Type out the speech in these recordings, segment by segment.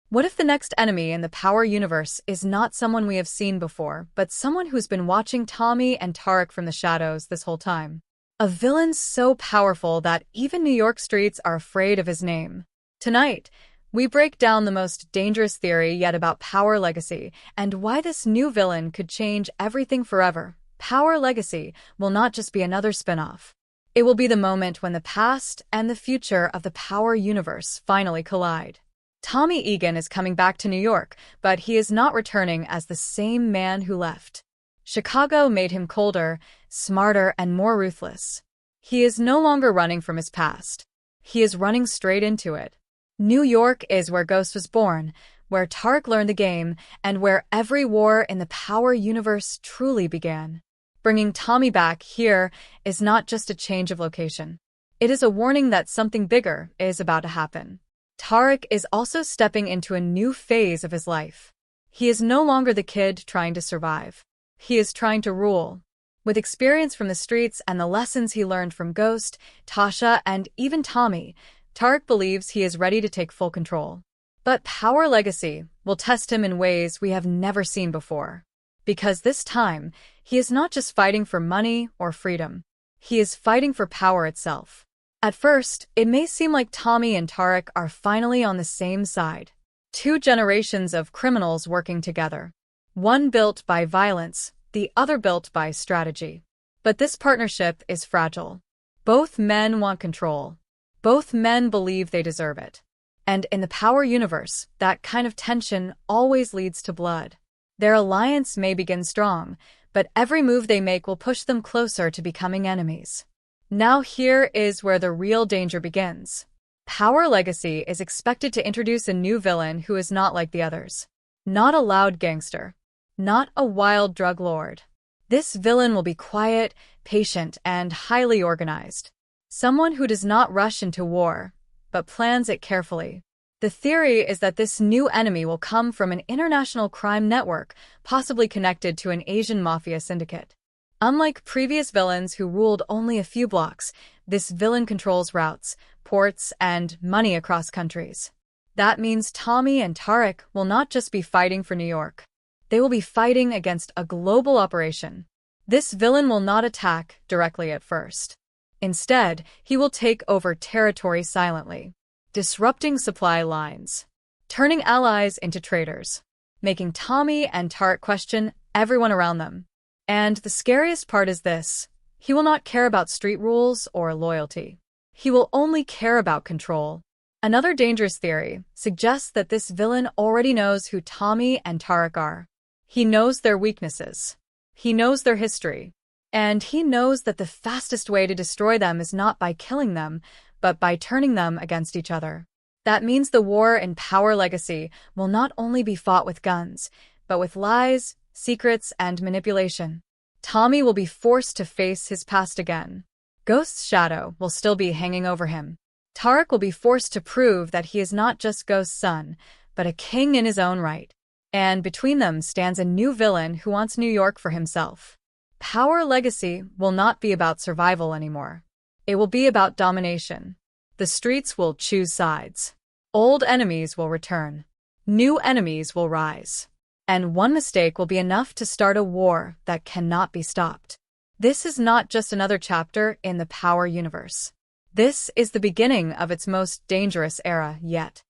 What if the next enemy in the Power universe is not someone we have seen before, but someone who's been watching Tommy and Tariq from the shadows this whole time? A villain so powerful that even New York streets are afraid of his name. Tonight, we break down the most dangerous theory yet about Power Legacy and why this new villain could change everything forever. Power Legacy will not just be another spin-off. It will be the moment when the past and the future of the Power universe finally collide. Tommy Egan is coming back to New York, but he is not returning as the same man who left. Chicago made him colder, smarter, and more ruthless. He is no longer running from his past. He is running straight into it. New York is where Ghost was born, where Tariq learned the game, and where every war in the Power universe truly began. Bringing Tommy back here is not just a change of location. It is a warning that something bigger is about to happen. Tariq is also stepping into a new phase of his life. He is no longer the kid trying to survive. He is trying to rule. With experience from the streets and the lessons he learned from Ghost, Tasha, and even Tommy, Tariq believes he is ready to take full control. But Power Legacy will test him in ways we have never seen before. Because this time, he is not just fighting for money or freedom. He is fighting for power itself. At first, it may seem like Tommy and Tariq are finally on the same side. Two generations of criminals working together. One built by violence, the other built by strategy. But this partnership is fragile. Both men want control. Both men believe they deserve it. And in the Power universe, that kind of tension always leads to blood. Their alliance may begin strong, but every move they make will push them closer to becoming enemies. Now here is where the real danger begins. Power Legacy is expected to introduce a new villain who is not like the others. Not a loud gangster. Not a wild drug lord. This villain will be quiet, patient, and highly organized. Someone who does not rush into war, but plans it carefully. The theory is that this new enemy will come from an international crime network, possibly connected to an Asian mafia syndicate. Unlike previous villains who ruled only a few blocks, this villain controls routes, ports, and money across countries. That means Tommy and Tariq will not just be fighting for New York. They will be fighting against a global operation. This villain will not attack directly at first. Instead, he will take over territory silently, disrupting supply lines, turning allies into traitors, making Tommy and Tariq question everyone around them. And the scariest part is this: he will not care about street rules or loyalty. He will only care about control. Another dangerous theory suggests that this villain already knows who Tommy and Tariq are. He knows their weaknesses. He knows their history. And he knows that the fastest way to destroy them is not by killing them, but by turning them against each other. That means the war in Power Legacy will not only be fought with guns, but with lies, secrets, and manipulation. Tommy will be forced to face his past again. Ghost's shadow will still be hanging over him. Tariq will be forced to prove that he is not just Ghost's son, but a king in his own right. And between them stands a new villain who wants New York for himself. Power Legacy will not be about survival anymore. It will be about domination. The streets will choose sides. Old enemies will return. New enemies will rise. And one mistake will be enough to start a war that cannot be stopped. This is not just another chapter in the Power universe. This is the beginning of its most dangerous era yet.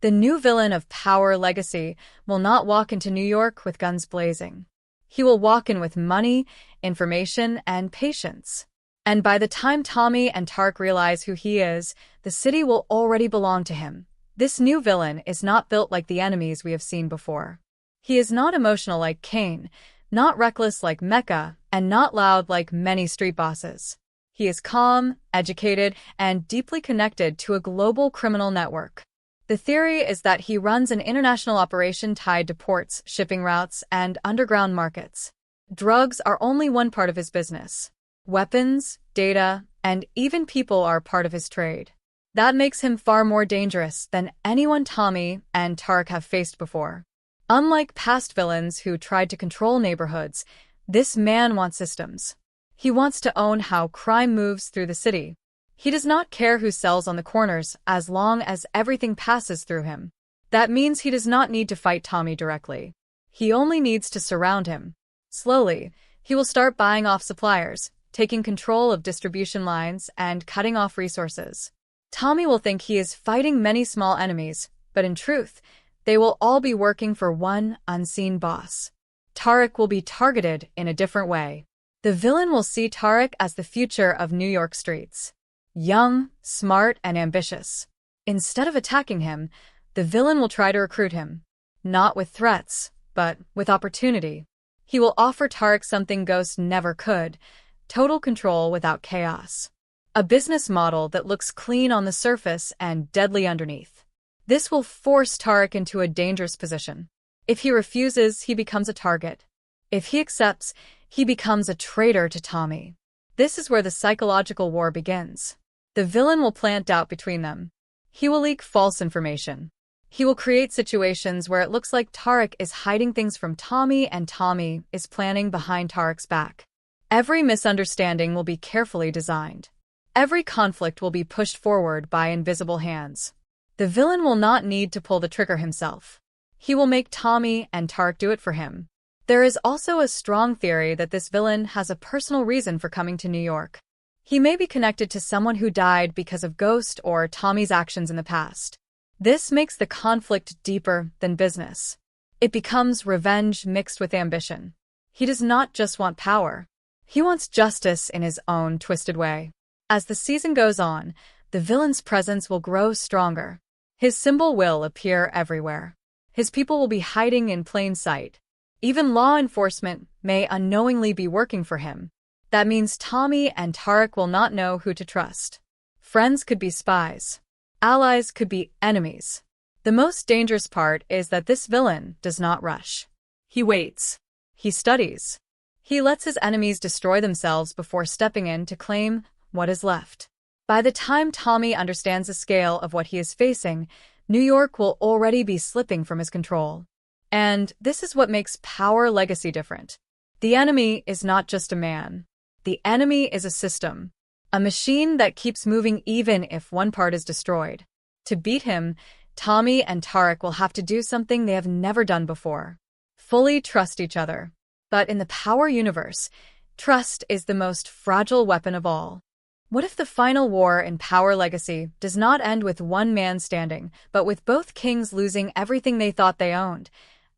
The new villain of Power Legacy will not walk into New York with guns blazing. He will walk in with money, information, and patience. And by the time Tommy and Tariq realize who he is, the city will already belong to him. This new villain is not built like the enemies we have seen before. He is not emotional like Kanan, not reckless like Mecca, and not loud like many street bosses. He is calm, educated, and deeply connected to a global criminal network. The theory is that he runs an international operation tied to ports, shipping routes, and underground markets. Drugs are only one part of his business. Weapons, data, and even people are part of his trade. That makes him far more dangerous than anyone Tommy and Tariq have faced before. Unlike past villains who tried to control neighborhoods, this man wants systems. He wants to own how crime moves through the city. He does not care who sells on the corners as long as everything passes through him. That means he does not need to fight Tommy directly. He only needs to surround him. Slowly, he will start buying off suppliers, taking control of distribution lines, and cutting off resources. Tommy will think he is fighting many small enemies, but in truth, they will all be working for one unseen boss. Tariq will be targeted in a different way. The villain will see Tariq as the future of New York streets. Young, smart, and ambitious. Instead of attacking him, the villain will try to recruit him. Not with threats, but with opportunity. He will offer Tariq something Ghost never could: total control without chaos. A business model that looks clean on the surface and deadly underneath. This will force Tariq into a dangerous position. If he refuses, he becomes a target. If he accepts, he becomes a traitor to Tommy. This is where the psychological war begins. The villain will plant doubt between them. He will leak false information. He will create situations where it looks like Tariq is hiding things from Tommy and Tommy is planning behind Tariq's back. Every misunderstanding will be carefully designed. Every conflict will be pushed forward by invisible hands. The villain will not need to pull the trigger himself. He will make Tommy and Tariq do it for him. There is also a strong theory that this villain has a personal reason for coming to New York. He may be connected to someone who died because of Ghost or Tommy's actions in the past. This makes the conflict deeper than business. It becomes revenge mixed with ambition. He does not just want power. He wants justice in his own twisted way. As the season goes on, the villain's presence will grow stronger. His symbol will appear everywhere. His people will be hiding in plain sight. Even law enforcement may unknowingly be working for him. That means Tommy and Tariq will not know who to trust. Friends could be spies. Allies could be enemies. The most dangerous part is that this villain does not rush. He waits. He studies. He lets his enemies destroy themselves before stepping in to claim what is left. By the time Tommy understands the scale of what he is facing, New York will already be slipping from his control. And this is what makes Power Legacy different. The enemy is not just a man. The enemy is a system. A machine that keeps moving even if one part is destroyed. To beat him, Tommy and Tariq will have to do something they have never done before. Fully trust each other. But in the Power universe, trust is the most fragile weapon of all. What if the final war in Power Legacy does not end with one man standing, but with both kings losing everything they thought they owned?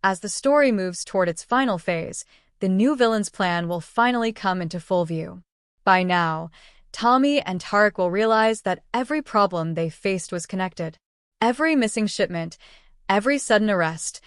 As the story moves toward its final phase, the new villain's plan will finally come into full view. By now, Tommy and Tariq will realize that every problem they faced was connected. Every missing shipment, every sudden arrest,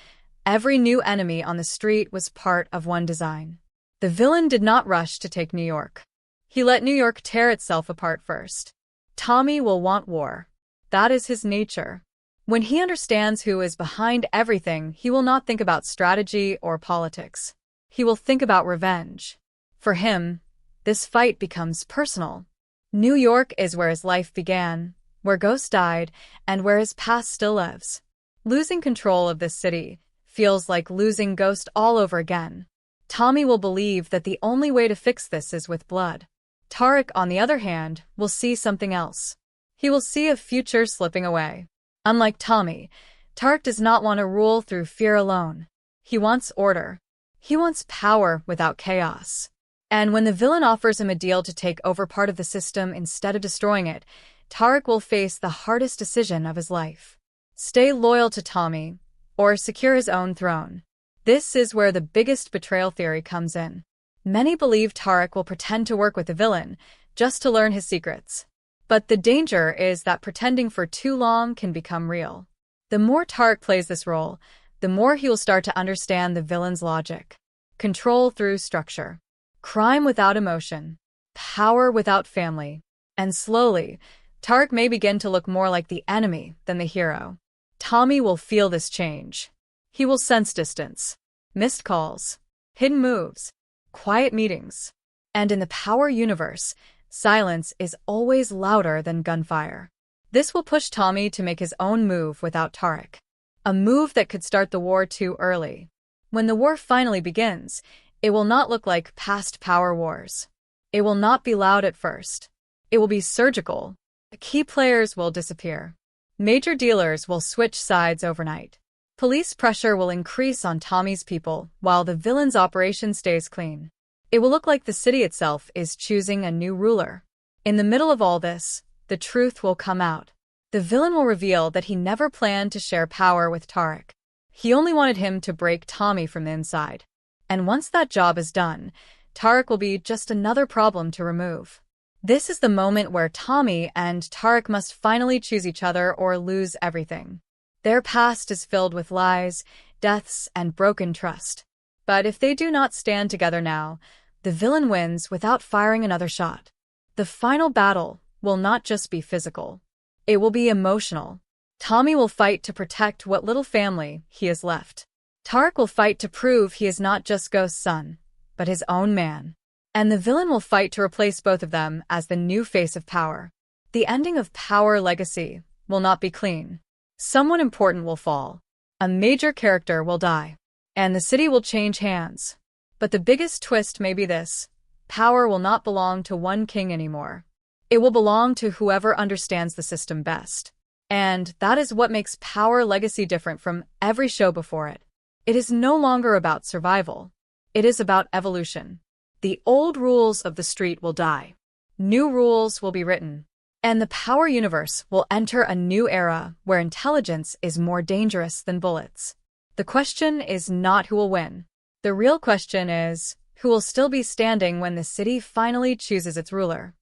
every new enemy on the street was part of one design. The villain did not rush to take New York. He let New York tear itself apart first. Tommy will want war. That is his nature. When he understands who is behind everything, he will not think about strategy or politics. He will think about revenge. For him, this fight becomes personal. New York is where his life began, where Ghost died, and where his past still lives. Losing control of this city feels like losing Ghost all over again. Tommy will believe that the only way to fix this is with blood. Tariq, on the other hand, will see something else. He will see a future slipping away. Unlike Tommy, Tariq does not want to rule through fear alone. He wants order. He wants power without chaos. And when the villain offers him a deal to take over part of the system instead of destroying it, Tariq will face the hardest decision of his life. Stay loyal to Tommy, or secure his own throne. This is where the biggest betrayal theory comes in. Many believe Tariq will pretend to work with the villain, just to learn his secrets. But the danger is that pretending for too long can become real. The more Tariq plays this role, the more he will start to understand the villain's logic. Control through structure. Crime without emotion. Power without family. And slowly, Tariq may begin to look more like the enemy than the hero. Tommy will feel this change. He will sense distance. Missed calls. Hidden moves. Quiet meetings. And in the Power universe, silence is always louder than gunfire. This will push Tommy to make his own move without Tariq. A move that could start the war too early. When the war finally begins, it will not look like past Power wars. It will not be loud at first. It will be surgical. Key players will disappear. Major dealers will switch sides overnight. Police pressure will increase on Tommy's people while the villain's operation stays clean. It will look like the city itself is choosing a new ruler. In the middle of all this, the truth will come out. The villain will reveal that he never planned to share power with Tariq. He only wanted him to break Tommy from the inside. And once that job is done, Tariq will be just another problem to remove. This is the moment where Tommy and Tariq must finally choose each other or lose everything. Their past is filled with lies, deaths, and broken trust. But if they do not stand together now, the villain wins without firing another shot. The final battle will not just be physical. It will be emotional. Tommy will fight to protect what little family he has left. Tariq will fight to prove he is not just Ghost's son, but his own man. And the villain will fight to replace both of them as the new face of power. The ending of Power Legacy will not be clean. Someone important will fall. A major character will die. And the city will change hands. But the biggest twist may be this: power will not belong to one king anymore. It will belong to whoever understands the system best. And that is what makes Power Legacy different from every show before it. It is no longer about survival. It is about evolution. The old rules of the street will die. New rules will be written. And the Power universe will enter a new era where intelligence is more dangerous than bullets. The question is not who will win. The real question is, who will still be standing when the city finally chooses its ruler?